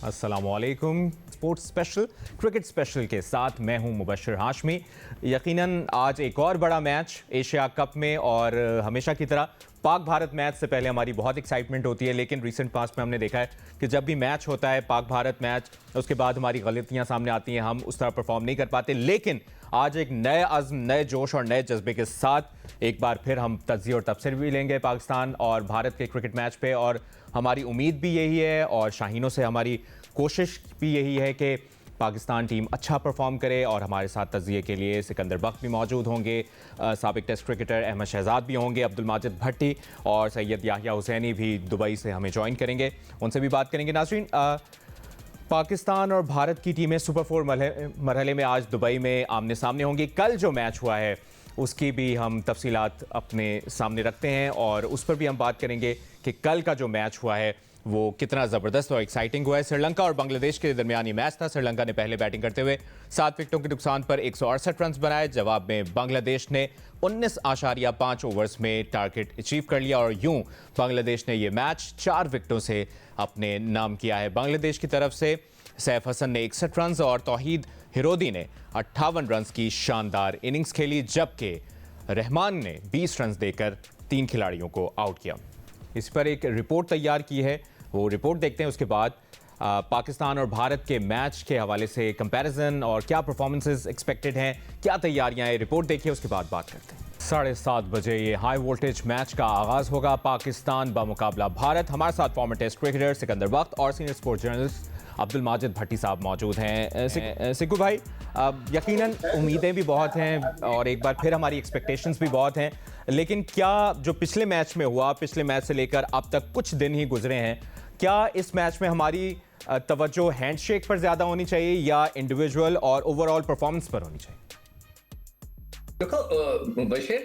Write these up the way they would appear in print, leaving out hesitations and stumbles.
अस्सलामुअलैकुम। Sports special, cricket special के साथ मैं हूं मुबशर हाशमी। यकीनन आज एक और बड़ा मैच एशिया कप में, और हमेशा की तरह पाक भारत मैच से पहले हमारी बहुत एक्साइटमेंट होती है, लेकिन रिसेंट पास्ट में हमने देखा है कि जब भी मैच होता है पाक भारत मैच, उसके बाद हमारी गलतियां सामने आती हैं, हम उस तरह परफॉर्म नहीं कर पाते। लेकिन आज एक नए अज़्म, नए जोश और नए जज्बे के साथ एक बार फिर हम तज्ज़िये और तबसरे भी लेंगे पाकिस्तान और भारत के क्रिकेट मैच पे, और हमारी उम्मीद भी यही है और शाहीनों से हमारी कोशिश भी यही है कि पाकिस्तान टीम अच्छा परफॉर्म करे। और हमारे साथ तज़्ज़िये के लिए सिकंदर बख्त भी मौजूद होंगे, साबिक टेस्ट क्रिकेटर अहमद शहजाद भी होंगे, अब्दुल माजिद भट्टी और सैयद याहिया हुसैनी भी दुबई से हमें ज्वाइन करेंगे, उनसे भी बात करेंगे। नाज़रीन, पाकिस्तान और भारत की टीमें सुपर 4 मरहले में आज दुबई में आमने सामने होंगी। कल जो मैच हुआ है उसकी भी हम तफसीलात अपने सामने रखते हैं और उस पर भी हम बात करेंगे कि कल का जो मैच हुआ है वो कितना ज़बरदस्त और एक्साइटिंग हुआ है। श्रीलंका और बांग्लादेश के दरमियान ये मैच था। श्रीलंका ने पहले बैटिंग करते हुए 7 विकेटों के नुकसान पर 168 रन बनाए। जवाब में बांग्लादेश ने 19.5 ओवर्स में टारगेट अचीव कर लिया और यूं बांग्लादेश ने ये मैच 4 विकेटों से अपने नाम किया है। बांग्लादेश की तरफ से सैफ हसन ने 61 रन और तौहीद हिरोदी ने 58 रन की शानदार इनिंग्स खेली, जबकि रहमान ने 20 रन देकर 3 खिलाड़ियों को आउट किया। इस पर एक रिपोर्ट तैयार की है, वो रिपोर्ट देखते हैं। उसके बाद पाकिस्तान और भारत के मैच के हवाले से कंपैरिजन और क्या परफॉर्मेंसेस एक्सपेक्टेड हैं, क्या तैयारियां हैं, रिपोर्ट देखिए, उसके बाद बात करते हैं। 7:30 बजे ये हाई वोल्टेज मैच का आगाज होगा। पाकिस्तान बामुकाबला भारत। हमारे साथ former Test cricketer Sikandar Bakht और senior sports journalist Abdul Majid Bhatti साहब मौजूद हैं। सिक्कू भाई, यकीनन उम्मीदें भी बहुत हैं और एक बार फिर हमारी एक्सपेक्टेशंस भी बहुत हैं, लेकिन क्या जो पिछले मैच में हुआ, पिछले मैच से लेकर अब तक कुछ दिन ही गुजरे हैं, क्या इस मैच में हमारी तवज्जो हैंडशेक पर ज़्यादा होनी चाहिए या इंडिविजुअल और ओवरऑल परफॉर्मेंस पर होनी चाहिए? देखो बशीर,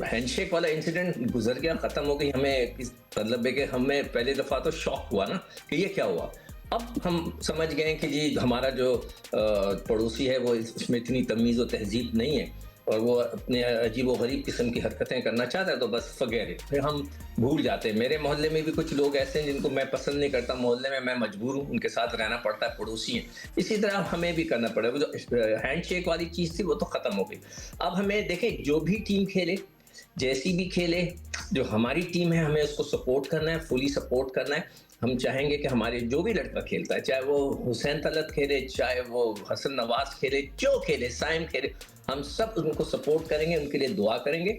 हैंडशेक वाला इंसिडेंट गुजर गया, खत्म हो गई। हमें इस मतलब है कि हमें पहली दफा तो शॉक हुआ ना कि ये क्या हुआ। अब हम समझ गए कि जी हमारा जो पड़ोसी है वो इसमें इतनी तमीज़ और तहजीब नहीं है और वो अपने अजीब व गरीब किस्म की हरकतें करना चाहता है, तो बस फगेर फिर हम भूल जाते हैं। मेरे मोहल्ले में भी कुछ लोग ऐसे हैं जिनको मैं पसंद नहीं करता, मोहल्ले में मैं मजबूर हूँ, उनके साथ रहना पड़ता है, पड़ोसी हैं। इसी तरह हमें भी करना पड़ेगा। जो हैंडशेक वाली चीज़ थी वो तो ख़त्म हो गई। अब हमें देखें, जो भी टीम खेले, जैसी भी खेले, जो हमारी टीम है हमें उसको सपोर्ट करना है, फुली सपोर्ट करना है। हम चाहेंगे कि हमारे जो भी लड़का खेलता है, चाहे वो हुसैन तलत खेले, चाहे वो हसन नवाज खेले, जो खेले, साइम खेले, हम सब उनको सपोर्ट करेंगे, उनके लिए दुआ करेंगे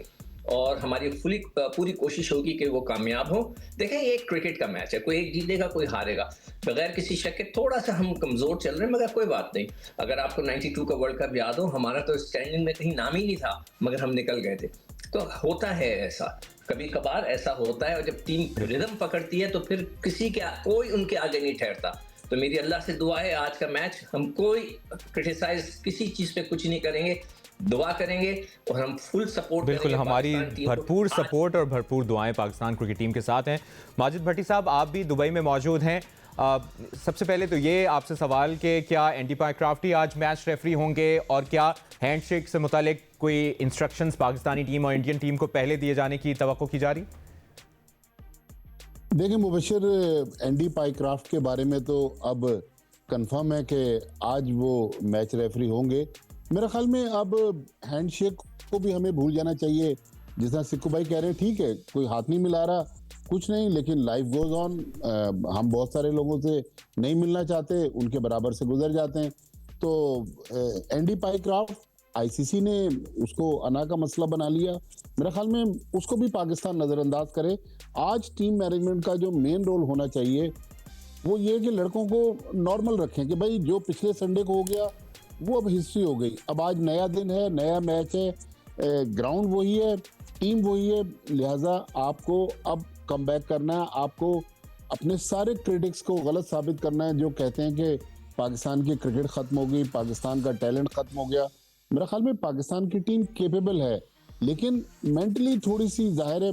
और हमारी पूरी कोशिश होगी कि वो कामयाब हो। देखें, ये एक क्रिकेट का मैच है, कोई एक जीतेगा कोई हारेगा। बगैर किसी शक के थोड़ा सा हम कमज़ोर चल रहे हैं, मगर कोई बात नहीं। अगर आपको 92 का वर्ल्ड कप याद हो, हमारा तो स्टैंडिंग में कहीं नाम ही नहीं था, मगर हम निकल गए थे। तो होता है ऐसा, कभी कभार ऐसा होता है, और जब टीम रिदम पकड़ती है तो फिर कोई उनके आगे नहीं ठहरता। तो मेरी अल्लाह से दुआ है, आज का मैच हम कोई क्रिटिसाइज किसी चीज़ पे कुछ नहीं करेंगे, दुआ करेंगे और हम फुल सपोर्ट बिल्कुल, हमारी भरपूर सपोर्ट और भरपूर दुआएं पाकिस्तान क्रिकेट टीम के साथ हैं। माजिद भट्टी साहब, आप भी दुबई में मौजूद हैं। सबसे पहले तो ये आपसे सवाल कि क्या एंडी पायक्राफ्ट ही आज मैच रेफरी होंगे और क्या हैंडशेक से मुतालिक कोई इंस्ट्रक्शंस पाकिस्तानी टीम और इंडियन टीम को पहले दिए जाने की तवक्को की जा रही? देखिए मुबशर, एंडी पायक्राफ्ट के बारे में तो अब कंफर्म है कि आज वो मैच रेफरी होंगे। मेरे ख्याल में अब हैंडशेक को भी हमें भूल जाना चाहिए। जिस तरह सिक्कू भाई कह रहे हैं, ठीक है, कोई हाथ नहीं मिला रहा, कुछ नहीं, लेकिन लाइफ गोज ऑन। हम बहुत सारे लोगों से नहीं मिलना चाहते, उनके बराबर से गुजर जाते हैं। तो एंडी पायक्राफ्ट, आईसीसी ने उसको अना का मसला बना लिया। मेरे ख्याल में उसको भी पाकिस्तान नज़रअंदाज करे। आज टीम मैनेजमेंट का जो मेन रोल होना चाहिए वो ये कि लड़कों को नॉर्मल रखें कि भाई जो पिछले संडे को हो गया वो अब हिस्ट्री हो गई। अब आज नया दिन है, नया मैच है, ग्राउंड वही है, टीम वही है, लिहाजा आपको अब कम बैक करना है। आपको अपने सारे क्रिटिक्स को गलत साबित करना है जो कहते हैं कि पाकिस्तान की क्रिकेट ख़त्म हो गई, पाकिस्तान का टैलेंट ख़त्म हो गया। मेरे ख्याल में पाकिस्तान की टीम केपेबल है, लेकिन मेंटली थोड़ी सी ज़ाहिर है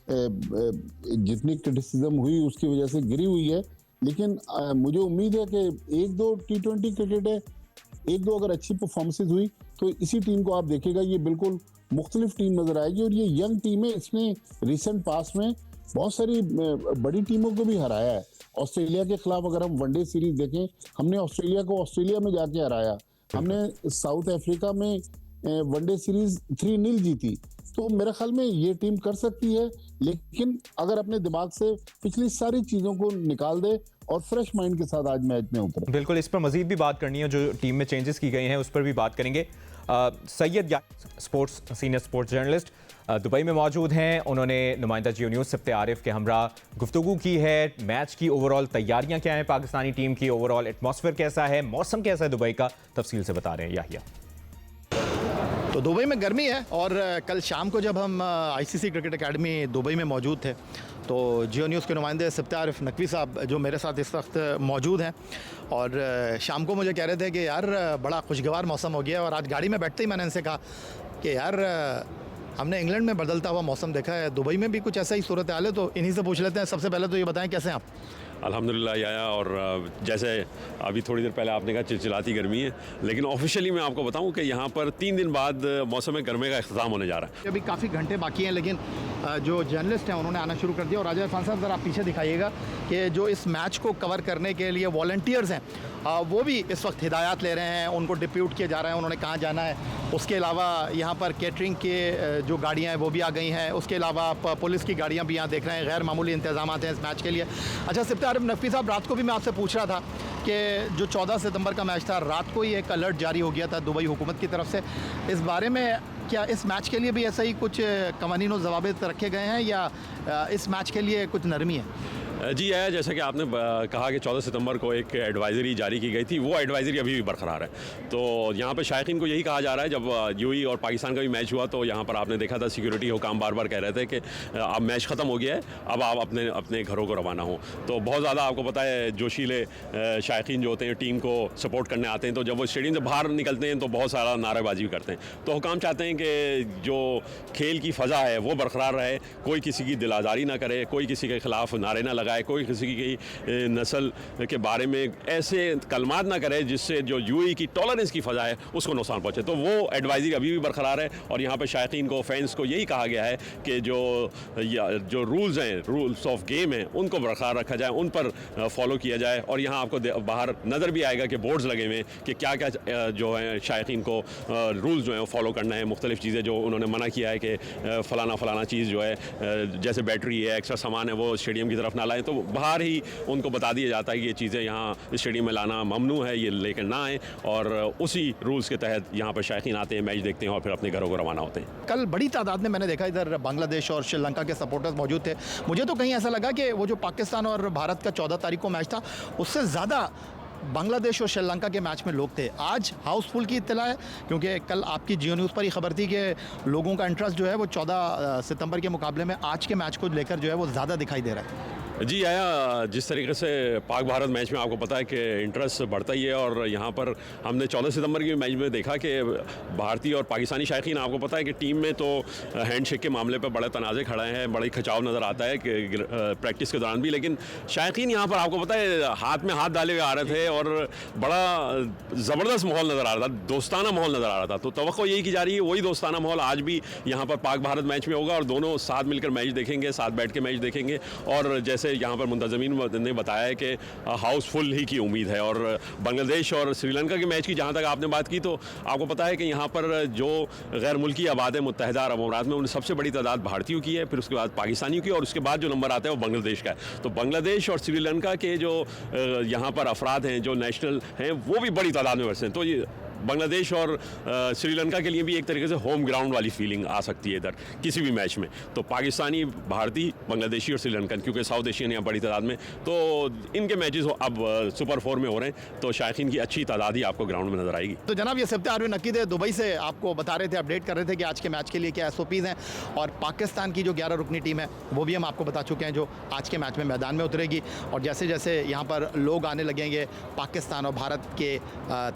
जितनी क्रिटिसिज्म हुई उसकी वजह से गिरी हुई है। लेकिन मुझे उम्मीद है कि 1-2 T20 क्रिकेट है, 1-2 अगर अच्छी परफॉर्मेंसेज हुई तो इसी टीम को आप देखेगा ये बिल्कुल मुख्तलिफ टीम नज़र आएगी। और ये यंग टीम है, इसने रिसेंट पास्ट में बहुत सारी बड़ी टीमों को भी हराया है। ऑस्ट्रेलिया के खिलाफ अगर हम वनडे सीरीज देखें, हमने ऑस्ट्रेलिया को ऑस्ट्रेलिया में जाके हराया, हमने साउथ अफ्रीका में वनडे सीरीज 3-0 जीती। तो मेरे ख्याल में ये टीम कर सकती है, लेकिन अगर अपने दिमाग से पिछली सारी चीजों को निकाल दे और फ्रेश माइंड के साथ आज मैच में उतरे। बिल्कुल, इस पर मजीद भी बात करनी है, जो टीम में चेंजेस की गई हैं उस पर भी बात करेंगे। Syed sports senior sports journalist Dubai में मौजूद हैं, उन्होंने नुमाइंदा जियो न्यूज़ सब्ते आरिफ के हमरा गुफ्तगू की है। मैच की ओवरऑल तैयारियां क्या हैं पाकिस्तानी टीम की, ओवरऑल एटमॉस्फेयर कैसा है, मौसम कैसा है दुबई का, तफसील से बता रहे हैं याहिया। तो दुबई में गर्मी है और कल शाम को जब हम आईसीसी क्रिकेट एकेडमी दुबई में मौजूद थे तो जियो न्यूज़ के नुमाइंदे सब्ते आरिफ नकवी साहब जो मेरे साथ इस वक्त मौजूद हैं और शाम को मुझे कह रहे थे कि यार बड़ा खुशगवार मौसम हो गया। और आज गाड़ी में बैठते ही मैंने इनसे कहा कि यार हमने इंग्लैंड में बदलता हुआ मौसम देखा है, दुबई में भी कुछ ऐसा ही सूरत हाल है, तो इन्हीं से पूछ लेते हैं। सबसे पहले तो ये बताएं कैसे हैं आप? अल्हम्दुलिल्लाह आया। और जैसे अभी थोड़ी देर पहले आपने कहा चिलचिलाती गर्मी है, लेकिन ऑफिशियली मैं आपको बताऊं कि यहाँ पर 3 दिन बाद मौसम गर्मी का इख्तिताम होने जा रहा है। अभी काफ़ी घंटे बाकी हैं, लेकिन जो जर्नलिस्ट हैं उन्होंने आना शुरू कर दिया। और राजा इरफान साहब ज़रा आप पीछे दिखाइएगा कि जो इस मैच को कवर करने के लिए वॉलंटियर्स हैं वो भी इस वक्त हिदायत ले रहे हैं, उनको डिप्यूट किए जा रहे हैं उन्होंने कहाँ जाना है। उसके अलावा यहाँ पर कैटरिंग के जो गाड़ियाँ हैं वो भी आ गई हैं। उसके अलावा पुलिस की गाड़ियाँ भी यहाँ देख रहे हैं। गैर मामूली इंतजाम हैं इस मैच के लिए। अच्छा सब्ते आरिफ नकवी साहब, रात को भी मैं आपसे पूछ रहा था कि जो 14 सितंबर का मैच था, रात को ही एक अलर्ट जारी हो गया था दुबई हुकूमत की तरफ से। इस बारे में क्या इस मैच के लिए भी ऐसा ही कुछ कवानीन और ज़वाबित रखे गए हैं या इस मैच के लिए कुछ नरमी है? जी है, जैसा कि आपने कहा कि 14 सितंबर को एक एडवाइज़री जारी की गई थी, वो एडवाइज़री अभी भी बरकरार है। तो यहाँ पर शायकीन को यही कहा जा रहा है, जब यूएई और पाकिस्तान का भी मैच हुआ तो यहाँ पर आपने देखा था सिक्योरिटी हुकाम बार बार कह रहे थे कि अब मैच ख़त्म हो गया है, अब आप अपने अपने घरों को रवाना हो। तो बहुत ज़्यादा आपको पता है जोशीले शायकीन जो होते हैं टीम को सपोर्ट करने आते हैं, तो जब वो स्टेडियम से बाहर निकलते हैं तो बहुत सारा नारेबाजी भी करते हैं। तो हुकाम चाहते हैं कि जो खेल की फ़ज़ा है वो बरकरार रहे, कोई किसी की दिल आज़ारी ना करे, कोई किसी के ख़िलाफ़ नारे ना लगाए, कोई किसी की नस्ल के बारे में ऐसे कलमात ना करे जिससे जो यूएई की टॉलरेंस की फ़ज़ा है उसको नुकसान पहुँचे। तो वो एडवाइज़री अभी भी बरकरार है और यहाँ पर शायकीन को, फैंस को यही कहा गया है कि जो रूल्स हैं, रूल्स ऑफ गेम हैं, उनको बरकरार रखा जाए, उन पर फॉलो किया जाए। और यहाँ आपको बाहर नज़र भी आएगा कि बोर्ड्स लगे हुए हैं कि क्या क्या जो है शायकीन को रूल्स जो है वो फॉलो करना है। मुख्तलिफ़ चीज़ें जो उन्होंने मना किया है कि फ़लाना चीज़ जो है जैसे बैटरी है, एक्स्ट्रा सामान है, वो स्टेडियम की तरफ ना लाएँ, तो बाहर ही उनको बता दिया जाता है कि ये चीज़ें यहाँ स्टेडियम में लाना ममनू है, ये लेकर ना आएँ। और उसी रूल्स के तहत यहाँ पर शायकीन आते हैं, मैच देखते हैं और फिर अपने घरों को रवाना होते हैं। कल बड़ी तादाद में मैंने देखा इधर बांग्लादेश और श्रीलंका के सपोर्टर्स मौजूद थे। मुझे तो कहीं ऐसा लगा कि वो जो पाकिस्तान और भारत का 14 तारीख को मैच था उससे ज़्यादा बांग्लादेश और श्रीलंका के मैच में लोग थे। आज हाउसफुल की इत्तला है, क्योंकि कल आपकी जियो न्यूज़ पर ही खबर थी कि लोगों का इंटरेस्ट जो है वो 14 सितंबर के मुकाबले में आज के मैच को लेकर जो है वो ज़्यादा दिखाई दे रहा है। जी आया, जिस तरीके से पाक भारत मैच में आपको पता है कि इंटरेस्ट बढ़ता ही है और यहाँ पर हमने 14 सितंबर के मैच में देखा कि भारतीय और पाकिस्तानी शायकीन, आपको पता है कि टीम में तो हैंडशेक के मामले पर बड़े तनाज़े खड़े हैं, बड़ी खिंचाव नज़र आता है कि प्रैक्टिस के दौरान भी, लेकिन शायकीन यहाँ पर आपको पता है हाथ में हाथ डाले हुए आ रहे थे और बड़ा ज़बरदस्त माहौल नज़र आ रहा था, दोस्ताना माहौल नज़र आ रहा था। तो तवक्को यही की जा रही है वही दोस्ताना माहौल आज भी यहाँ पर पाक भारत मैच में होगा और दोनों साथ मिलकर मैच देखेंगे, साथ बैठ के मैच देखेंगे। और जैसे यहाँ पर मुंतज़मीन ने बताया है कि हाउसफुल ही की उम्मीद है। और बांग्लादेश और श्रीलंका के मैच की जहाँ तक आपने बात की, तो आपको पता है कि यहाँ पर जो गैर मुल्की आबाद है मुत्तहिदा अरब अमीरात में, उनमें सबसे बड़ी तादाद भारतीयों की है, फिर उसके बाद पाकिस्तानियों की, और उसके बाद जो नंबर आता है वो बांग्लादेश का है। तो बांग्लादेश और श्रीलंका के जो यहाँ पर अफराद हैं जो नेशनल हैं वो भी बड़ी तादाद में बसे हैं। तो ये बांग्लादेश और श्रीलंका के लिए भी एक तरीके से होम ग्राउंड वाली फीलिंग आ सकती है इधर किसी भी मैच में। तो पाकिस्तानी, भारतीय, बांग्लादेशी और श्रीलंकन, क्योंकि साउथ एशियन यहाँ बड़ी तादाद में, तो इनके मैचेस अब सुपर 4 में हो रहे हैं, तो शायकीन की अच्छी तादाद ही आपको ग्राउंड में नजर आएगी। तो जनाब, ये सब्ते आरिफ नकीद दुबई से आपको बता रहे थे, अपडेट कर रहे थे कि आज के मैच के लिए क्या एसओपीज़ हैं। और पाकिस्तान की जो 11 रुकनी टीम है वो भी हम आपको बता चुके हैं जो आज के मैच में मैदान में उतरेगी। और जैसे जैसे यहाँ पर लोग आने लगेंगे पाकिस्तान और भारत के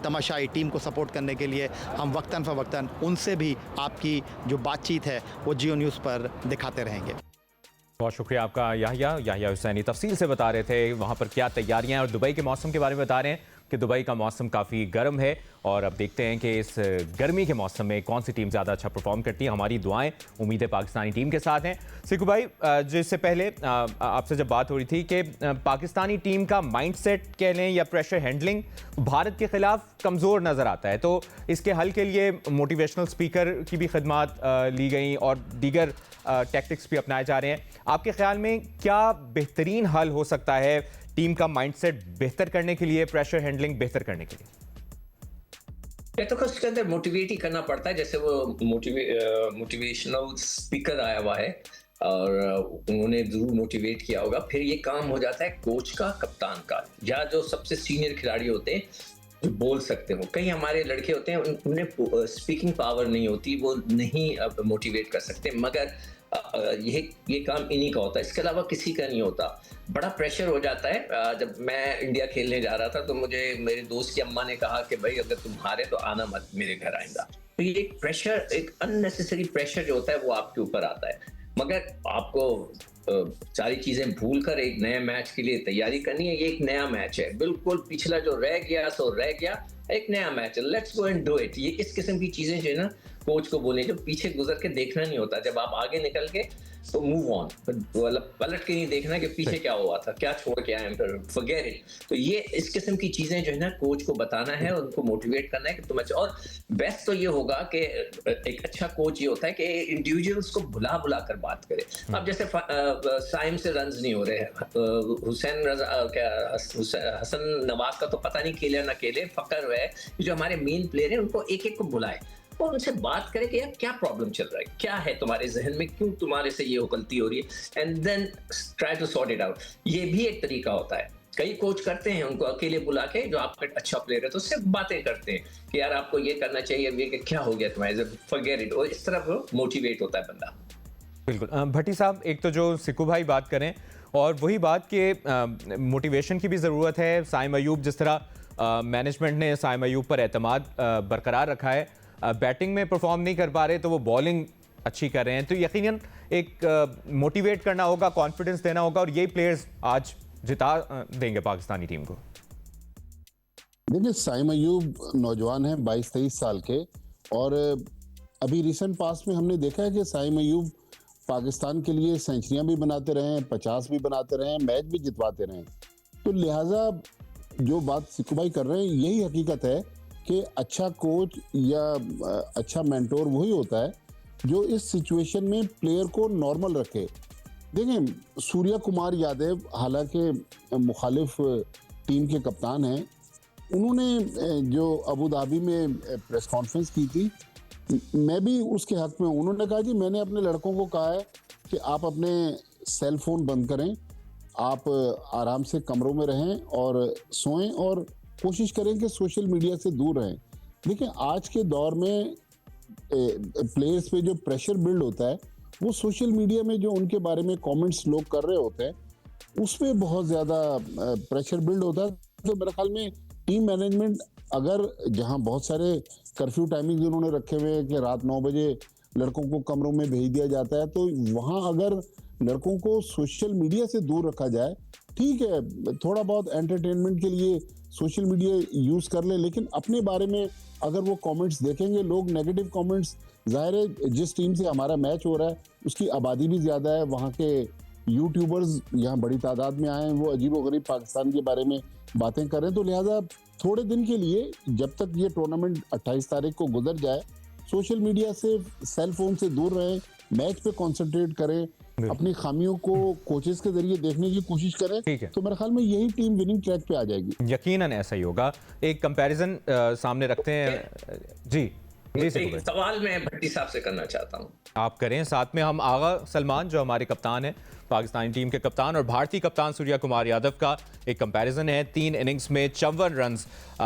तमाशाई टीम को सपोर्ट करने के लिए, हम वक्तन फ़वक्तन उनसे भी आपकी जो बातचीत है वो जियो न्यूज़ पर दिखाते रहेंगे। बहुत शुक्रिया आपका याहिया हुसैनी तफसील से बता रहे थे वहाँ पर क्या तैयारियां हैं और दुबई के मौसम के बारे में बता रहे हैं। कि दुबई का मौसम काफ़ी गर्म है और अब देखते हैं कि इस गर्मी के मौसम में कौन सी टीम ज़्यादा अच्छा परफॉर्म करती है। हमारी दुआएं उम्मीदें पाकिस्तानी टीम के साथ हैं। सिकू भाई, जिससे पहले आपसे जब बात हो रही थी कि पाकिस्तानी टीम का माइंडसेट कह लें या प्रेशर हैंडलिंग भारत के खिलाफ कमज़ोर नज़र आता है, तो इसके हल के लिए मोटिवेशनल स्पीकर की भी खिदमात ली गई और दीगर टैक्टिक्स भी अपनाए जा रहे हैं। आपके ख्याल में क्या बेहतरीन हल हो सकता है टीम का माइंडसेट बेहतर करने के लिए, प्रेशर हैंडलिंग बेहतर करने के लिए? या तो उसके अंदर मोटिवेट ही करना पड़ता है। जैसे वो मोटिवेशनल स्पीकर आया हुआ है और उन्होंने जरूर मोटिवेट किया होगा। फिर ये काम हो जाता है कोच का, कप्तान का, या जो सबसे सीनियर खिलाड़ी होते हैं जो बोल सकते हो। कई हमारे लड़के होते हैं उन्हें स्पीकिंग पावर नहीं होती, वो नहीं मोटिवेट कर सकते, मगर ये काम इन्हीं का होता है, इसके अलावा किसी का नहीं होता। बड़ा प्रेशर हो जाता है। जब मैं इंडिया खेलने जा रहा था तो मुझे मेरे दोस्त की अम्मा ने कहा कि भाई अगर तुम हारे तो आना मत मेरे घर आएगा। तो ये एक प्रेशर, एक अननेसेसरी प्रेशर जो होता है वो आपके ऊपर आता है। मगर आपको सारी चीजें भूल कर एक नए मैच के लिए तैयारी करनी है। ये एक नया मैच है, बिल्कुल पिछला जो रह गया सो रह गया, एक नया मैच है, let's go and do it. ये इस किस्म की चीजें जो है ना कोच को बोले, जो पीछे गुजर के देखना नहीं होता। जब आप आगे निकल के तो मूव ऑन, पलट के नहीं देखना कि पीछे क्या हुआ था, क्या छोड़ के आए, फिर फॉरगेट इट। तो ये इस किस्म की चीजें जो है ना कोच को बताना है, उनको मोटिवेट करना है कि तुम अच्छा। और बेस्ट तो ये होगा कि एक अच्छा कोच ये होता है कि इंडिविजुअल्स को बुला बुला कर बात करे। अब जैसे साइम से रन्स नहीं हो रहे, हसन नवाज का तो पता नहीं खेले ना खेले, फकर है जो हमारे मेन प्लेयर हैं उनको एक एक को बुलाए और उनसे बात करें कि यार क्या प्रॉब्लम चल रहा है, क्या है तुम्हारे जहन में, क्यों तुम्हारे से ये गलती हो रही है, and then try to sort it out. ये भी एक तरीका होता है। कई कोच करते हैं, उनको अकेले बुला के, जो आपका अच्छा प्लेयर है तो उससे बातें करते हैं कि यार आपको ये करना चाहिए, ये क्या हो गया तुम्हारे, फॉरगेट इट। और इस तरह मोटिवेट होता है बंदा। बिल्कुल। भट्टी साहब, एक तो जो सिक्कू भाई बात करें और वही बात कि मोटिवेशन की भी ज़रूरत है। साइम अयूब, जिस तरह मैनेजमेंट ने साइम अयूब पर एतमाद बरकरार रखा है, बैटिंग में परफॉर्म नहीं कर पा रहे तो वो बॉलिंग अच्छी कर रहे हैं, तो यकीनन एक मोटिवेट करना होगा, कॉन्फिडेंस देना होगा और यही प्लेयर्स आज जिता देंगे पाकिस्तानी टीम को। देखिए, साइम अयूब नौजवान है, 22-23 साल के, और अभी रिसेंट पास्ट में हमने देखा है कि साइम अयूब पाकिस्तान के लिए सेंचुरियां भी बनाते रहे हैं, 50 भी बनाते रहे हैं, मैच भी जितवाते रहे। तो लिहाजा जो बात सिक्कू भाई कर रहे हैं यही हकीकत है कि अच्छा कोच या अच्छा मेंटोर वही होता है जो इस सिचुएशन में प्लेयर को नॉर्मल रखे। देखें, सूर्या कुमार यादव हालांकि मुखालिफ टीम के कप्तान हैं, उन्होंने जो अबू धाबी में प्रेस कॉन्फ्रेंस की थी, मैं भी उसके हक में। उन्होंने कहा जी मैंने अपने लड़कों को कहा है कि आप अपने सेल फोन बंद करें, आप आराम से कमरों में रहें और सोएं और कोशिश करें कि सोशल मीडिया से दूर रहें। देखिए, आज के दौर में प्लेयर्स पे जो प्रेशर बिल्ड होता है वो सोशल मीडिया में जो उनके बारे में कमेंट्स लोग कर रहे होते हैं उस पर बहुत ज़्यादा प्रेशर बिल्ड होता है। तो मेरे ख्याल में टीम मैनेजमेंट, अगर जहां बहुत सारे कर्फ्यू टाइमिंग उन्होंने रखे हुए हैं कि रात 9 बजे लड़कों को कमरों में भेज दिया जाता है, तो वहां अगर लड़कों को सोशल मीडिया से दूर रखा जाए, ठीक है थोड़ा बहुत एंटरटेनमेंट के लिए सोशल मीडिया यूज कर ले, लेकिन अपने बारे में अगर वो कमेंट्स देखेंगे लोग, नेगेटिव कमेंट्स, जाहिर है जिस टीम से हमारा मैच हो रहा है उसकी आबादी भी ज्यादा है, वहाँ के यूट्यूबर्स यहाँ बड़ी तादाद में आए हैं, वो अजीबोगरीब पाकिस्तान के बारे में बातें कर रहे हैं। तो लिहाजा थोड़े दिन के लिए, जब तक ये टूर्नामेंट 28 तारीख को गुजर जाए, सोशल मीडिया से, सेल फोन से दूर रहें, मैच पे कंसंट्रेट करें, अपनी खामियों को कोचेस के जरिए देखने की कोशिश करें, तो मेरे ख्याल में यही टीम विनिंग ट्रैक पे आ जाएगी। यकीनन ऐसा ही होगा। एक कंपैरिजन सामने रखते हैं जी। एक सवाल मैं भट्टी साहब से करना चाहता हूं, आप करें। साथ में हम आगा सलमान जो हमारे कप्तान हैं, पाकिस्तानी टीम के कप्तान, और भारतीय कप्तान सूर्या कुमार यादव का एक कंपैरिजन है। 3 इनिंग्स में 54 रन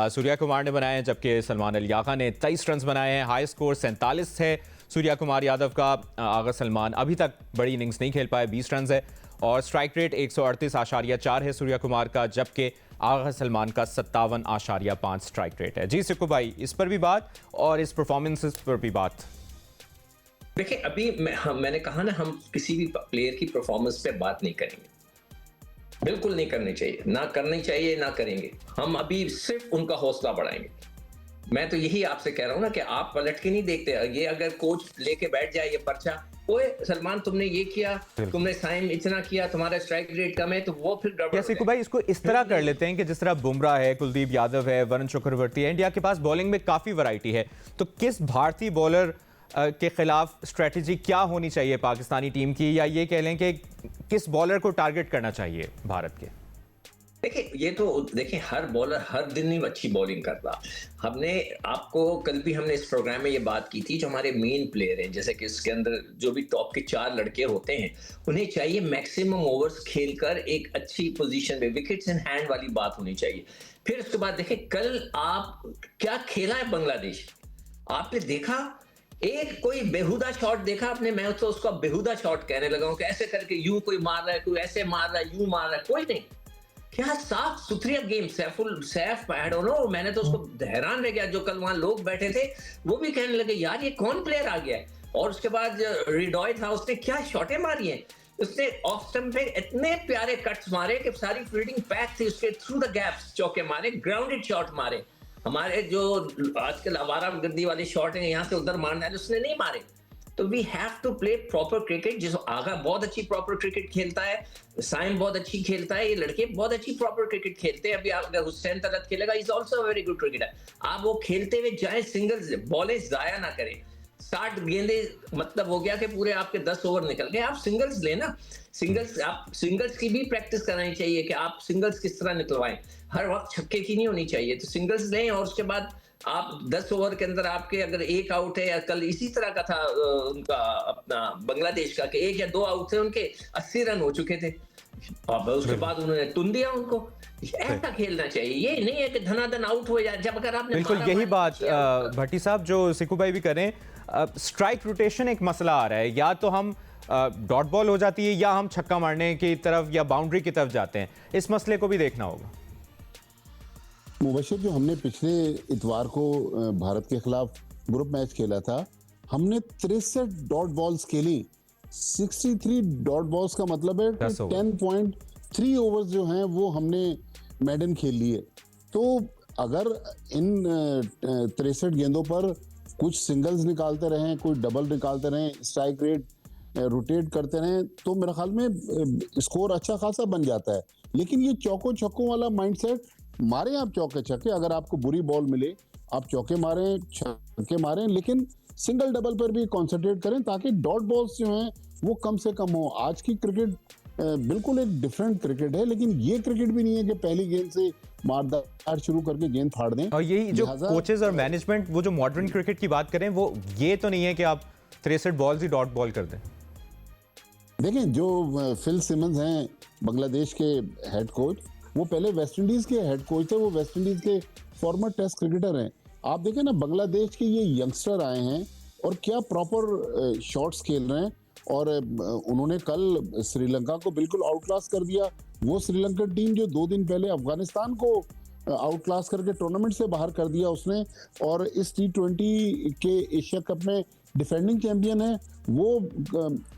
सूर्या कुमार ने बनाए हैं, जबकि सलमान अली आगा ने 23 रन बनाए हैं। हाई स्कोर 47 है सूर्या कुमार यादव का। आगा सलमान अभी तक बड़ी इनिंग्स नहीं खेल पाए, 20 रन है, और स्ट्राइक रेट 138.4 है सूर्या कुमार का, जबकि आगा सलमान का 57.5 स्ट्राइक रेट है। जी सिक्कू भाई, इस पर भी बात और इस परफॉर्मेंसेस पर भी बात। देखिए, अभी मैंने कहा ना, हम किसी भी प्लेयर की परफॉर्मेंस पे बात नहीं करेंगे। बिल्कुल नहीं करनी चाहिए, ना करनी चाहिए, ना करेंगे। हम अभी सिर्फ उनका हौसला बढ़ाएंगे। मैं तो यही आपसे कह रहा हूं ना कि आप पलट के नहीं देखते। ये अगर कोच लेके बैठ जाए ये पर्चा, ओए सलमान तुमने ये किया, तुमने साइन इतना किया, तुम्हारा स्ट्राइक रेट कम है, तो वो फिर गड़बड़ क्या हो सिकू जाएगा। भाई इसको इस तरह कर लेते हैं कि जिस तरह बुमराह है, कुलदीप यादव है, वरुण चक्रवर्ती है, इंडिया के पास बॉलिंग में काफी वैरायटी है, तो किस भारतीय बॉलर के खिलाफ स्ट्रेटजी क्या होनी चाहिए पाकिस्तानी टीम की, या ये कह लें कि किस बॉलर को टारगेट करना चाहिए भारत के? देखिए ये तो देखिए हर बॉलर हर दिन ही अच्छी बॉलिंग करता। हमने आपको कल भी हमने इस प्रोग्राम में ये बात की थी, जो हमारे मेन प्लेयर हैं, जैसे कि इसके अंदर जो भी टॉप के 4 लड़के होते हैं, उन्हें चाहिए मैक्सिमम ओवर्स खेलकर एक अच्छी पोजीशन में विकेट्स इन हैंड वाली बात होनी चाहिए। फिर उसके बाद देखिए कल आप क्या खेला है बांग्लादेश, आपने देखा एक कोई बेहुदा शॉट देखा आपने? मैं तो उसको बेहुदा शॉट कहने लगा हूं कि ऐसे करके यूं कोई मार रहा है, कोई ऐसे मार रहा है, यूं मार रहा है, कोई नहीं। क्या साफ सुथरी game, Saif I don't know, मैंने तो उसको हैरान रह गया। जो कल वहां लोग बैठे थे वो भी कहने लगे यार ये कौन प्लेयर आ गया है। और उसके बाद रिडॉय था, उसने क्या शॉटें मारी हैं, उसने ऑफ स्टंप पे इतने प्यारे कट्स मारे कि सारी फील्डिंग पैक थी, उसके थ्रू द गैप्स चौके मारे, ग्राउंडेड शॉट मारे। हमारे जो आजकल आवारा गर्दी वाले शॉट हैं यहाँ से उधर मारना है, उसने नहीं मारे। तो we have to play proper cricket. जिस आगा बहुत अच्छी प्रॉपर क्रिकेट खेलता है, साइम बहुत अच्छी खेलता है, ये लड़के बहुत अच्छी प्रॉपर क्रिकेट खेलते हैं। अभी अगर हुसैन तलत खेलेगा, is also a very good cricketer. आप वो खेलते हुए जाए, सिंगल्स बॉलें जाया ना करें। 60 गेंदे मतलब हो गया कि पूरे आपके 10 ओवर निकल गए। आप सिंगल्स लेना, सिंगल्स की भी प्रैक्टिस करानी चाहिए कि आप सिंगल्स किस तरह निकलवाएं। हर वक्त छक्के की नहीं होनी चाहिए, तो सिंगल्स लें। और उसके बाद आप 10 ओवर के अंदर आपके अगर एक आउट है, या कल इसी तरह का था उनका अपना बांग्लादेश का कि 1 या 2 आउट थे उनके, 80 रन हो चुके थे। अब उसके बाद उन्होंने तुन दिया उनको। ऐसा खेलना चाहिए, ये नहीं है कि धनाधन आउट हो जाए। जब अगर आपने बिल्कुल यही बात भट्टी साहब जो सिकू भाई भी करें, स्ट्राइक रोटेशन एक मसला आ रहा है, या तो हम डॉट बॉल हो जाती है या हम छक्का मारने की तरफ या बाउंड्री की तरफ जाते हैं। इस मसले को भी देखना होगा। मुबशर, जो हमने पिछले इतवार को भारत के खिलाफ ग्रुप मैच खेला था, हमने 63 डॉट बॉल्स खेली। 63 डॉट बॉल्स का मतलब है 10.3 ओवर्स जो हैं वो हमने मेडन खेल लिए। तो अगर इन 63 गेंदों पर कुछ सिंगल्स निकालते रहें, कोई डबल निकालते रहें, स्ट्राइक रेट रोटेट करते रहें, तो मेरे ख्याल में स्कोर अच्छा खासा बन जाता है। लेकिन ये चौकों छक्कों वाला माइंडसेट, मारें आप चौके छक्के, अगर आपको बुरी बॉल मिले आप चौके मारें, छक्के मारें, लेकिन सिंगल डबल पर भी कॉन्सेंट्रेट करें ताकि डॉट बॉल्स जो हैं वो कम से कम हो। आज की क्रिकेट बिल्कुल एक डिफरेंट क्रिकेट है, लेकिन ये क्रिकेट भी नहीं है कि पहली गेंद से मारदार शुरू करके गेंद फाड़ दें। और यही जो कोचेस और मैनेजमेंट, वो जो मॉडर्न क्रिकेट की बात करें, वो ये तो नहीं है कि आप 63 बॉल्स ही डॉट बॉल कर दें। देखें, जो फिल सिमंस हैं बांग्लादेश के हेड कोच, वो पहले वेस्ट इंडीज के हेड कोच थे, वो वेस्ट इंडीज के फॉर्मर टेस्ट क्रिकेटर हैं। आप देखें ना, बांग्लादेश के ये यंगस्टर आए हैं और क्या प्रॉपर शॉट्स खेल रहे हैं। और उन्होंने कल श्रीलंका को बिल्कुल आउट क्लास कर दिया। वो श्रीलंका टीम जो 2 दिन पहले अफगानिस्तान को आउट क्लास करके टूर्नामेंट से बाहर कर दिया उसने, और इस T20 के एशिया कप में डिफेंडिंग चैंपियन है, वो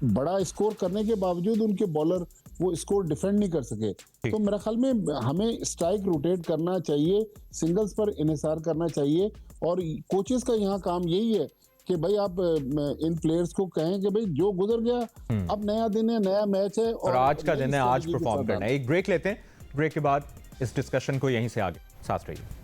बड़ा स्कोर करने के बावजूद उनके बॉलर वो स्कोर डिफेंड नहीं कर सके। तो मेरा ख्याल में हमें स्ट्राइक रोटेट करना चाहिए, सिंगल्स पर इन्हिसार करना चाहिए। और कोचेस का यहाँ काम यही है कि भाई आप इन प्लेयर्स को कहें कि भाई जो गुजर गया, अब नया दिन है, नया मैच है और आज का दिन है, आज परफॉर्म करना है। एक ब्रेक लेते हैं, ब्रेक के बाद इस डिस्कशन को यहीं से आगे साथ रहिए।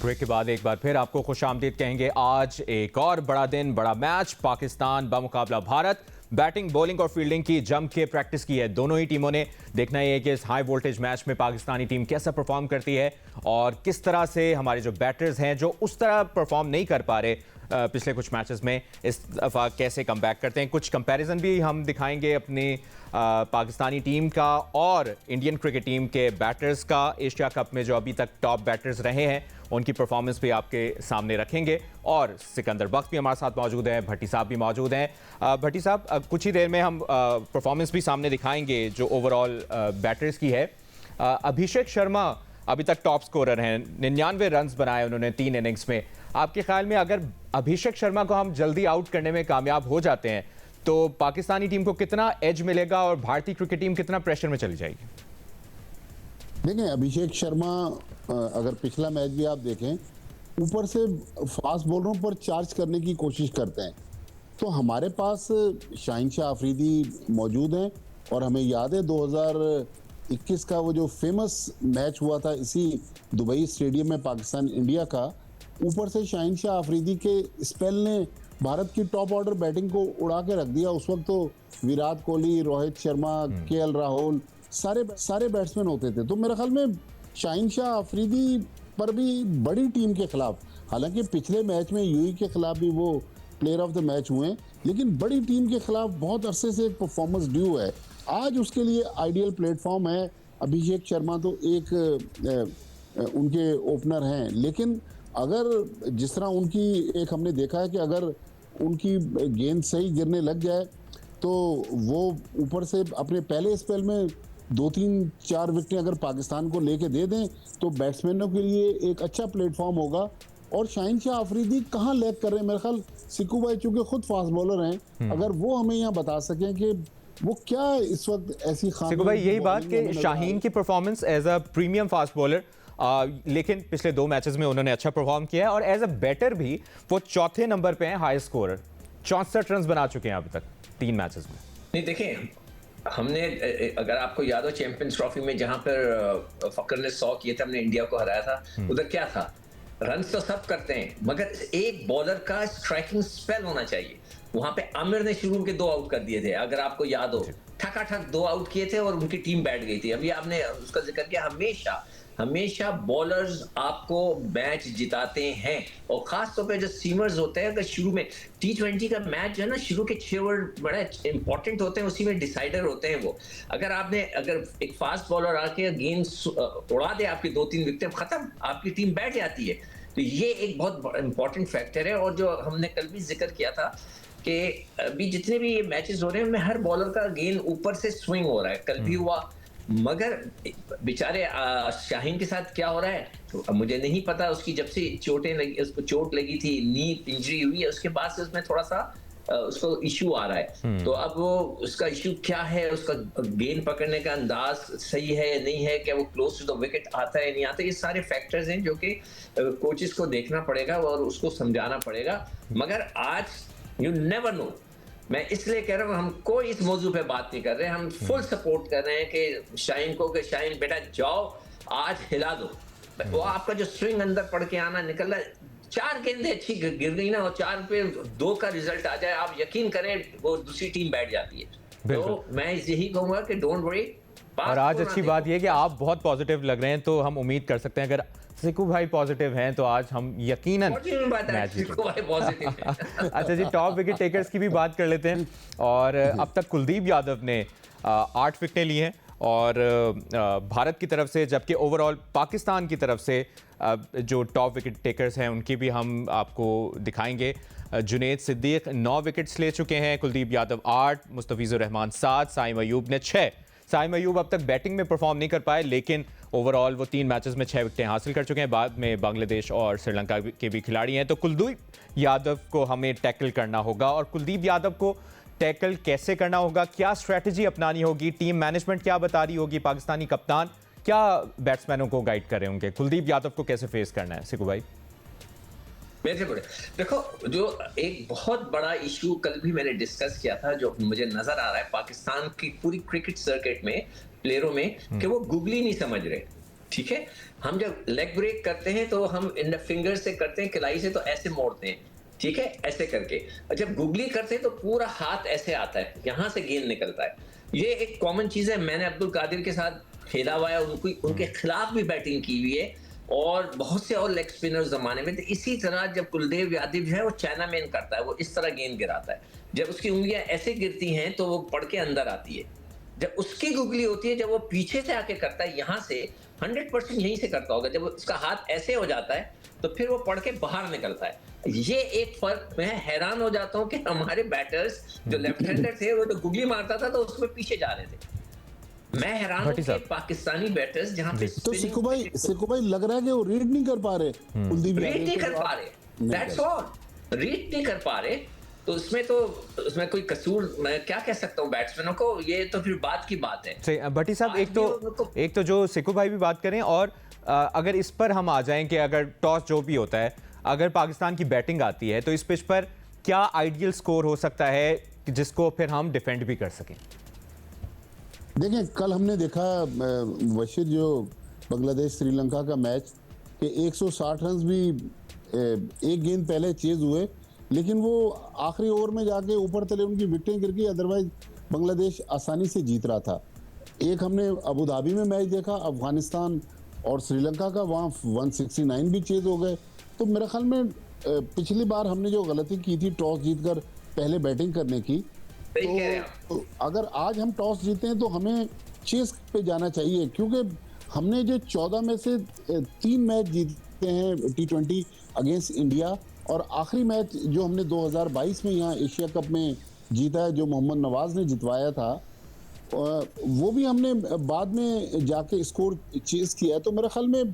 ब्रेक के बाद एक बार फिर आपको खुशामदीद कहेंगे। आज एक और बड़ा दिन, बड़ा मैच, पाकिस्तान बमुकाबला भारत। बैटिंग, बॉलिंग और फील्डिंग की जम के प्रैक्टिस की है दोनों ही टीमों ने। देखना यह है कि इस हाई वोल्टेज मैच में पाकिस्तानी टीम कैसा परफॉर्म करती है और किस तरह से हमारे जो बैटर्स हैं जो उस तरह परफॉर्म नहीं कर पा रहे पिछले कुछ मैचेस में, इस दफ़ा कैसे कम बैक करते हैं। कुछ कंपैरिजन भी हम दिखाएंगे अपनी पाकिस्तानी टीम का और इंडियन क्रिकेट टीम के बैटर्स का। एशिया कप में जो अभी तक टॉप बैटर्स रहे हैं उनकी परफॉर्मेंस भी आपके सामने रखेंगे। और सिकंदर बख्श भी हमारे साथ मौजूद हैं, भट्टी साहब भी मौजूद हैं। भट्टी साहब, कुछ ही देर में हम परफॉर्मेंस भी सामने दिखाएंगे जो ओवरऑल बैटर्स की है। अभिषेक शर्मा अभी तक टॉप स्कोरर हैं, 99 रन्स बनाए उन्होंने 3 इनिंग्स में। आपके ख्याल में अगर अभिषेक शर्मा को हम जल्दी आउट करने में कामयाब हो जाते हैं तो पाकिस्तानी टीम को कितना एज मिलेगा और भारतीय क्रिकेट टीम कितना प्रेशर में चली जाएगी? देखें, अभिषेक शर्मा अगर पिछला मैच भी आप देखें, ऊपर से फास्ट बॉलरों पर चार्ज करने की कोशिश करते हैं। तो हमारे पास शाहीन शाह अफरीदी मौजूद हैं और हमें याद है 2021 का वो जो फेमस मैच हुआ था इसी दुबई स्टेडियम में पाकिस्तान इंडिया का, ऊपर से शाहीन शाह अफरीदी के स्पेल ने भारत की टॉप ऑर्डर बैटिंग को उड़ा के रख दिया। उस वक्त तो विराट कोहली, रोहित शर्मा, केएल राहुल सारे बैट्समैन होते थे। तो मेरे ख्याल में शाहीन शाह अफरीदी पर भी बड़ी टीम के खिलाफ, हालांकि पिछले मैच में यूएई के खिलाफ भी वो प्लेयर ऑफ द मैच हुए, लेकिन बड़ी टीम के खिलाफ बहुत अरसे से एक परफॉर्मेंस ड्यू है। आज उसके लिए आइडियल प्लेटफॉर्म है। अभिषेक शर्मा तो एक उनके ओपनर हैं, लेकिन अगर जिस तरह उनकी एक हमने देखा है कि अगर उनकी गेंद सही गिरने लग जाए तो वो ऊपर से अपने पहले स्पेल में 2-3-4 विकेटें अगर पाकिस्तान को लेके दे दें तो बैट्समैनों के लिए एक अच्छा प्लेटफॉर्म होगा। और शाहीन शाह अफरीदी कहाँ लैग कर रहे हैं, मेरे ख्याल सिक्कू भाई चूंकि खुद फास्ट बॉलर हैं, अगर वो हमें यहाँ बता सकें कि वो क्या इस वक्त ऐसी सिक्कू भाई, यही बात कि शाहीन की performance as a premium fast bowler, लेकिन पिछले 2 मैचेस में उन्होंने अच्छा परफॉर्म किया है और एज अ बैटर भी वो चौथे नंबर पे हैं हाई स्कोरर, 64 रन बना चुके हैं अभी तक 3 मैचेस में। नहीं, देखें, हमने, अगर आपको याद हो चैंपियंस ट्रॉफी में जहां पर फकर ने 100 किए थे, हमने इंडिया को हराया था, उधर क्या था, रन तो सब करते हैं मगर एक बॉलर का स्ट्राइकिंग स्पेल होना चाहिए। वहां पे आमिर ने शुरू के 2 आउट कर दिए थे, अगर आपको याद हो, ठकाठक 2 आउट किए थे और उनकी टीम बैठ गई थी। अभी आपने उसका जिक्र किया, हमेशा बॉलर्स आपको मैच जिताते हैं, और खास तौर पे जो सीमर्स होते हैं, अगर शुरू में T20 का मैच जो है ना, शुरू के 6 ओवर बड़ा इंपॉर्टेंट होते हैं, उसी में डिसाइडर होते हैं वो। अगर एक फास्ट बॉलर आके गेंद उड़ा दे आपकी 2-3 विकेट, खत्म, आपकी टीम बैठ जाती है। तो ये एक बहुत इंपॉर्टेंट फैक्टर है। और जो हमने कल भी जिक्र किया था कि अभी जितने भी ये मैचेस हो रहे हैं उनमें हर बॉलर का गेंद ऊपर से स्विंग हो रहा है, कल भी हुआ, मगर बेचारे शाहीन के साथ क्या हो रहा है तो मुझे नहीं पता। उसकी जब से उसको चोट लगी थी, नी इंजरी हुई है, उसके बाद से उसमें थोड़ा सा उसको इश्यू आ रहा है। तो अब वो उसका इश्यू क्या है, उसका गेंद पकड़ने का अंदाज सही है या नहीं है, क्या वो क्लोज टू द विकेट आता है नहीं आता, ये सारे फैक्टर्स हैं जो कि कोचेस को देखना पड़ेगा और उसको समझाना पड़ेगा। मगर आज यू नेवर नो, मैं इसलिए कह रहा हूँ, हम कोई इस मौजू पे बात नहीं कर रहे, हम फुल सपोर्ट कर रहे हैं कि शाहीन को, कि शाहीन बेटा जाओ आज हिला दो। वो आपका जो स्विंग अंदर पड़ के आना निकल रहा है, 4 गेंदें अच्छी गिर गई ना और 4 पे 2 का रिजल्ट आ जाए, आप यकीन करें वो दूसरी टीम बैठ जाती है। तो मैं यही कहूंगा कि डोंट वरी। और आज अच्छी बात यह कि आप बहुत पॉजिटिव लग रहे हैं, तो हम उम्मीद कर सकते हैं अगर सिक्कू भाई पॉजिटिव हैं तो आज हम यकीनन मैच जीतेंगे। अच्छा जी, टॉप विकेट टेकर्स की भी बात कर लेते हैं। और अब तक कुलदीप यादव ने 8 विकेटें ली हैं और भारत की तरफ से, जबकि ओवरऑल पाकिस्तान की तरफ से जो टॉप विकेट टेकर्स हैं उनकी भी हम आपको दिखाएंगे। जुनैद सिद्दीक 9 विकेट्स ले चुके हैं, कुलदीप यादव 8, मुस्तफिजुर रहमान 7, साइम अयूब ने 6। साइम अयूब अब तक बैटिंग में परफॉर्म नहीं कर पाए, लेकिन ओवरऑल वो 3 मैचेस में 6 विकेटें हासिल कर चुके हैं। बाद में बांग्लादेश और श्रीलंका के भी खिलाड़ी हैं। तो कुलदीप यादव को हमें टैकल करना होगा, और कुलदीप यादव को टैकल कैसे करना होगा, क्या स्ट्रैटेजी अपनानी होगी, टीम मैनेजमेंट क्या बता रही होगी, पाकिस्तानी कप्तान क्या बैट्समैनों को गाइड कर रहे होंगे, कुलदीप यादव को कैसे फेस करना है, सिक्कू भाई? देखो, जो एक बहुत बड़ा इशू कल भी मैंने डिस्कस किया था, जो मुझे नजर आ रहा है पाकिस्तान की पूरी क्रिकेट सर्किट में प्लेयरों में, कि वो गुगली नहीं समझ रहे। ठीक है, हम जब लेग ब्रेक करते हैं तो हम इन फिंगर से करते हैं, कलाई से तो ऐसे मोड़ते हैं, ठीक है, ऐसे करके। जब गुगली करते हैं तो पूरा हाथ ऐसे आता है, यहां से गेंद निकलता है। ये एक कॉमन चीज है, मैंने अब्दुल कादिर के साथ खेला हुआ है, उनके खिलाफ भी बैटिंग की हुई है, और बहुत से और लेग स्पिनर जमाने में। तो इसी तरह जब कुलदीप यादव जो है वो चाइना मैन करता है, वो इस तरह गेंद गिराता है। जब उसकी उंगलियां ऐसे गिरती हैं तो वो पड़ के अंदर आती है। जब उसकी गुगली होती है, जब वो पीछे से आके करता है, यहाँ से 100% यहीं से करता होगा, जब उसका हाथ ऐसे हो जाता है तो फिर वो पड़ के बाहर निकलता है। ये एक फर्क, मैं हैरान हो जाता हूँ कि हमारे बैटर्स जो लेफ्ट हैंडर थे वो तो गुगली मारता था तो उसमें पीछे जा रहे थे। मैं हैरान हूं कि पाकिस्तानी बैटर्स जहां पे तो सिक्कू भाई लग रहा है कि वो रीड नहीं कर पा रहे, कुलदीप रीड नहीं कर पा रहे, दैट्स ऑल, रीड नहीं कर पा रहे। तो उसमें कोई कसूर मैं क्या कह सकता हूँ बैट्समैनों को, ये तो फिर बात की बात है। सही। भट्टी साहब, आज भी उनको- एक तो जो सिक्कू भाई भी बात करें, और अगर इस पर हम आ जाएं कि अगर टॉस जो भी होता है, अगर पाकिस्तान की बैटिंग आती है तो इस पिच पर क्या आइडियल स्कोर हो सकता है कि जिसको फिर हम डिफेंड भी कर सकें? देखें, कल हमने देखा बशीर, जो बांग्लादेश श्रीलंका का मैच, कि 160 रन भी एक गेंद पहले चेज हुए, लेकिन वो आखिरी ओवर में जाके ऊपर तले उनकी विकेटें गिर गई, अदरवाइज बांग्लादेश आसानी से जीत रहा था। एक हमने अबू धाबी में मैच देखा, अफगानिस्तान और श्रीलंका का, वहाँ 169 भी चेज हो गए। तो मेरे ख्याल में पिछली बार हमने जो गलती की थी टॉस जीतकर पहले बैटिंग करने की, सही कह रहे हैं आप। तो अगर आज हम टॉस जीते हैं तो हमें चेस पे जाना चाहिए, क्योंकि हमने जो 14 में से 3 मैच जीते हैं T20 अगेंस्ट इंडिया, और आखिरी मैच जो हमने 2022 में यहाँ एशिया कप में जीता है, जो मोहम्मद नवाज ने जितवाया था, वो भी हमने बाद में जाके स्कोर चेस किया है। तो मेरे ख्याल में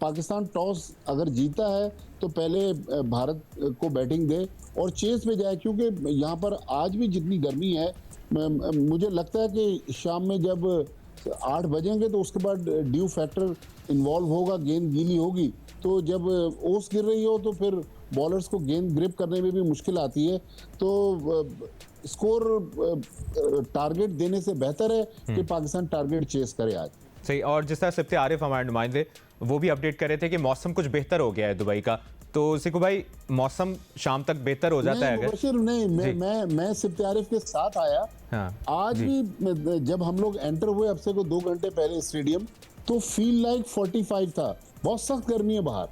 पाकिस्तान टॉस अगर जीता है तो पहले भारत को बैटिंग दे और चेस में जाए, क्योंकि यहाँ पर आज भी जितनी गर्मी है, मुझे लगता है कि शाम में जब 8 बजेंगे तो उसके बाद ड्यू फैक्टर इन्वॉल्व होगा, गेंद गीली होगी, तो जब ओस गिर रही हो तो फिर बॉलर्स को गेंद ग्रिप करने में भी मुश्किल आती है। तो स्कोर टारगेट देने से बेहतर है कि पाकिस्तान टारगेट चेस करे आज। सही। और जिस तरह सिफ्ते आरिफ हमारे नुमाइंदे वो भी अपडेट कर रहे थे कि मौसम कुछ बेहतर हो गया है दुबई का, तो सिक्कू भाई मौसम शाम तक बेहतर हो जाता है अगर? बशीर, नहीं, मैं सिफ्ते आरिफ के साथ आया। हाँ, आज भी जब हम लोग एंटर हुए अब से को 2 घंटे पहले स्टेडियम, तो फील लाइक 45 था। बहुत सख्त गर्मी है बाहर,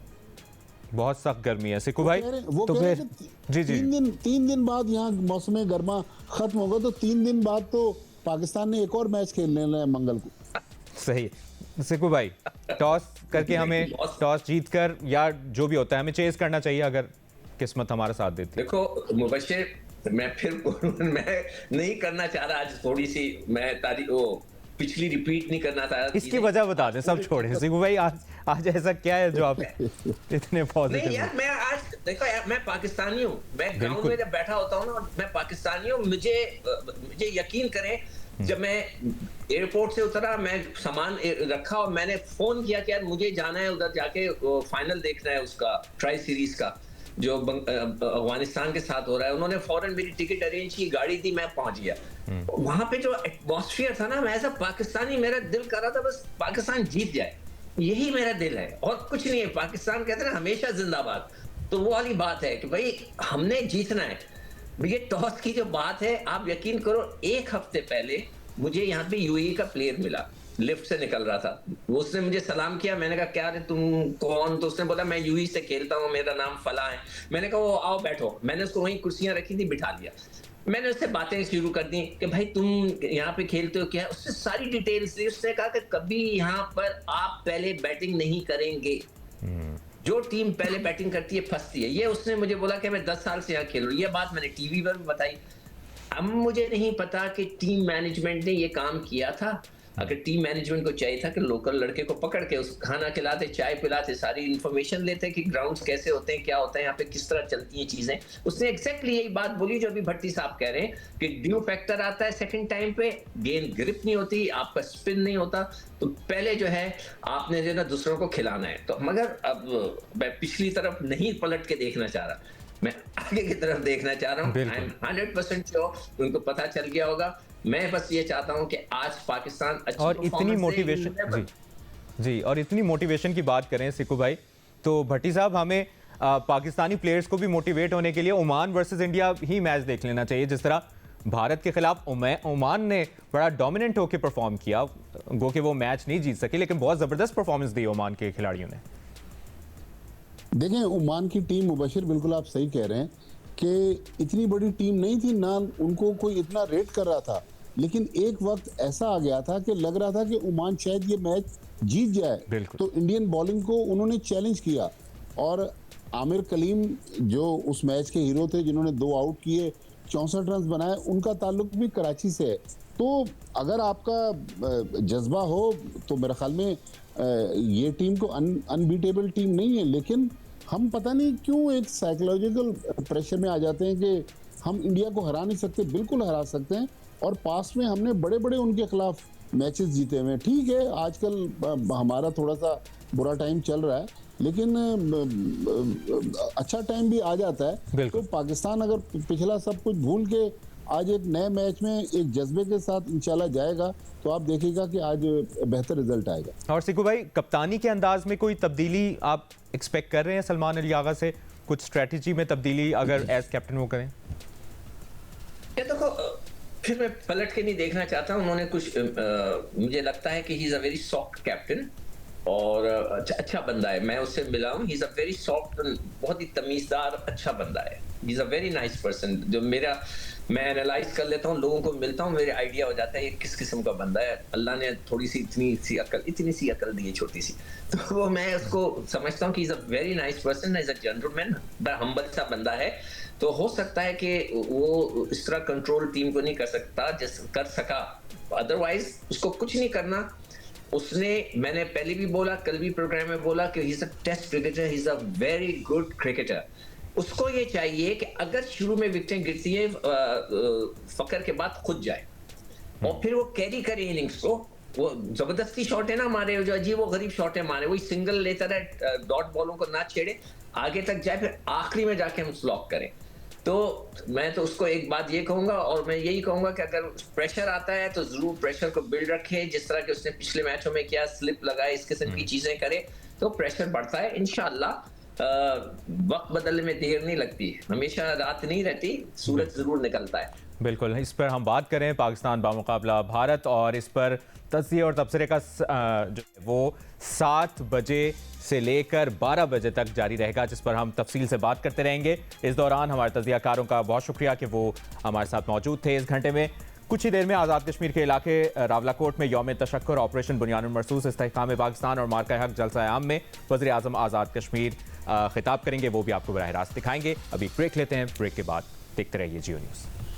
बहुत सख्त गर्मी है सिक्कू भाई। वो तो कह रहे फिर कि जी 3 दिन बाद यहाँ मौसम गर्मा खत्म होगा, तो 3 दिन बाद तो पाकिस्तान ने एक और मैच खेलने है मंगल को। सही। सिक्कू भाई, टॉस करके हमें, टॉस जीत कर या जो भी होता है, हमें चेस करना चाहिए अगर किस्मत हमारा साथ देती है। देखो मुबश्शिर, मैं नहीं करना चाह रहा आज, थोड़ी सी मैं पिछली रिपीट नहीं करना चाह रहा। इसकी वजह बता दें, सब छोड़ें। सिक्कू भाई, आज ऐसा क्या है जो आप इतने पॉजिटिव? नहीं यार, मैं आज देखो यार, मैं पाकिस्तानी हूँ, मैं ग्राउंड में जब बैठा होता हूँ ना, मैं पाकिस्तानी हूँ। मुझे यकीन करें, जब मैं एयरपोर्ट से उतरा, मैं सामान रखा और मैंने फोन किया कि यार मुझे जाना है उधर, जाके फाइनल देखना है उसका, ट्राई सीरीज का जो अफगानिस्तान के साथ हो रहा है। उन्होंने फौरन मेरी टिकट अरेंज की, गाड़ी दी, मैं पहुंच गया। वहां पे जो एटमॉस्फेयर था ना, मैं ऐसा पाकिस्तानी, मेरा दिल कर रहा था बस पाकिस्तान जीत जाए, यही मेरा दिल है और कुछ नहीं है। पाकिस्तान कहते हैं ना हमेशा जिंदाबाद, तो वो वाली बात है कि भाई हमने जीतना है। ये टॉस की जो बात है, आप यकीन करो, 1 हफ्ते पहले मुझे यहाँ पे यूएई का प्लेयर मिला, लिफ्ट से निकल रहा था। उसने मुझे सलाम किया, मैंने कहा क्या रे तुम कौन? तो उसने बोला मैं यूएई से खेलता हूँ, मेरा नाम फला है। मैंने कहा वो आओ बैठो। मैंने उसको वहीं कुर्सियां रखी थी, बिठा लिया। मैंने उससे बातें शुरू कर दी कि भाई तुम यहाँ पे खेलते हो क्या? उससे सारी डिटेल्स दी। उसने कहा कि कभी यहाँ पर आप पहले बैटिंग नहीं करेंगे, जो टीम पहले बैटिंग करती है फंसती है। ये उसने मुझे बोला कि मैं 10 साल से यहाँ खेल रहा हूँ। ये बात मैंने टीवी पर भी बताई। अब मुझे नहीं पता कि टीम मैनेजमेंट ने ये काम किया था। अगर टीम मैनेजमेंट को चाहिए था कि लोकल लड़के को पकड़ के उस खाना खिलाते, चाय पिलाते, सारी इंफॉर्मेशन लेते कि ग्राउंड्स कैसे होते हैं, क्या होता है यहाँ पे, किस तरह चलती हैं चीजें। उसने एग्जैक्टली यही बात बोली जो अभी भट्टी साहब कह रहे हैं कि ड्यू फैक्टर आता है सेकंड टाइम पे, गेंद ग्रिप नहीं होती, आपका स्पिन नहीं होता, तो पहले जो है आपने जो है दूसरों को खिलाना है। तो मगर अब मैं पिछली तरफ नहीं पलट के देखना चाह रहा, मैं आगे की तरफ देखना चाह रहा हूँ। आई एम 100% श्योर उनको पता चल गया होगा। मैं बस ये चाहता हूँ कि आज पाकिस्तान अच्छी और इतनी मोटिवेशन जी और इतनी मोटिवेशन की बात करें सिक्कू भाई, तो भट्टी साहब हमें पाकिस्तानी प्लेयर्स को भी मोटिवेट होने के लिए ओमान वर्सेस इंडिया ही मैच देख लेना चाहिए। जिस तरह भारत के खिलाफ ओमान ने बड़ा डोमिनेंट होकर परफॉर्म किया, गो कि वो मैच नहीं जीत सके, लेकिन बहुत जबरदस्त परफॉर्मेंस दी ओमान के खिलाड़ियों ने। देखें, ओमान की टीम, मुबशिर बिल्कुल आप सही कह रहे हैं कि इतनी बड़ी टीम नहीं थी, ना उनको कोई इतना रेट कर रहा था, लेकिन एक वक्त ऐसा आ गया था कि लग रहा था कि ओमान शायद ये मैच जीत जाए। तो इंडियन बॉलिंग को उन्होंने चैलेंज किया और आमिर कलीम जो उस मैच के हीरो थे, जिन्होंने 2 आउट किए, 64 रन बनाए, उनका ताल्लुक भी कराची से है। तो अगर आपका जज्बा हो तो मेरे ख्याल में ये टीम को अनबीटेबल टीम नहीं है, लेकिन हम पता नहीं क्यों एक साइकोलॉजिकल प्रेशर में आ जाते हैं कि हम इंडिया को हरा नहीं सकते। बिल्कुल हरा सकते हैं, और पास में हमने बड़े बड़े उनके खिलाफ मैचेस जीते हुए हैं। ठीक है, आजकल हमारा थोड़ा सा बुरा टाइम चल रहा है, लेकिन अच्छा टाइम भी आ जाता है। तो पाकिस्तान अगर पिछला सब कुछ भूल के आज एक नए मैच में एक जज्बे के साथ इंशाल्लाह जाएगा, तो आप देखिएगा कि आज बेहतर रिजल्ट आएगा। और सिकू भाई, कप्तानी के अंदाज में कोई तब्दीली आप एक्सपेक्ट कर रहे हैं सलमान अली आगा से? कुछ स्ट्रेटजी में तब्दीली अगर एज कैप्टन वो करें? ये देखो, फिर मैं पलट के नहीं देखना चाहता। उन्होंने कुछ मुझे लगता है कि he is a very soft captain, और अच्छा बंदा है। मैं उससे मिला हूँ, ही इज अ वेरी सॉफ्ट, बहुत ही तमीजदार अच्छा बंदा है। ही is a very nice person. जो मैं एनालाइज कर लेता हूँ, लोगों को मिलता हूँ, मेरे आइडिया हो जाता है ये किस किस्म का बंदा है। अल्लाह ने थोड़ी सी इतनी सी अकल दी है, छोटी सी, तो वो मैं उसको समझता हूँ कि is a very nice person, is a gentleman, बड़ा हम्बल सा बंदा है। तो हो सकता है कि वो इस तरह कंट्रोल टीम को नहीं कर सकता जिस कर सका, अदरवाइज उसको कुछ नहीं करना। उसने, मैंने पहले भी बोला, कल भी प्रोग्राम में बोला कि he is a test cricketer, he is a very good cricketer. उसको ये चाहिए कि अगर शुरू में विकेटें गिरती है फकर के बाद खुद जाए और फिर वो कैरी करे इनिंग्स को। वो जबरदस्ती शॉट है ना मारे, जो अजीब वो गरीब शॉट है मारे, वही सिंगल लेता रहे, डॉट बॉलों को ना छेड़े, आगे तक जाए, फिर आखिरी में जाके हम स्लॉक करें। तो मैं तो उसको एक बात ये कहूंगा, और मैं यही कहूंगा कि अगर प्रेशर आता है तो जरूर प्रेशर को बिल्ड रखे, जिस तरह के उसने पिछले मैचों में किया, स्लिप लगाए, इस किस्म की चीजें करे, तो प्रेशर बढ़ता है। इंशाल्लाह वक्त बदलने में देर नहीं लगती, हमेशा रात नहीं रहती, सूरज जरूर निकलता है। बिल्कुल, इस पर हम बात करें पाकिस्तान बामुकाबला भारत, और इस पर तज्जिए और तबसरे का जो वो 7 बजे से लेकर 12 बजे तक जारी रहेगा, जिस पर हम तफसील से बात करते रहेंगे। इस दौरान हमारे तज्जियाकारों का बहुत शुक्रिया कि वो हमारे साथ मौजूद थे इस घंटे में। कुछ ही देर में आज़ाद कश्मीर के इलाके रावलाकोट में यौम तशक्कुर, ऑपरेशन बुनियानुल मरसूस, इस्तेहकाम पाकिस्तान और मार्का हक जलसा आम में वज़ीर आज़म आज़ाद कश्मीर खिताब करेंगे, वो भी आपको बराह रास्त दिखाएंगे। अभी ब्रेक लेते हैं, ब्रेक के बाद देखते रहिए जियो न्यूज़।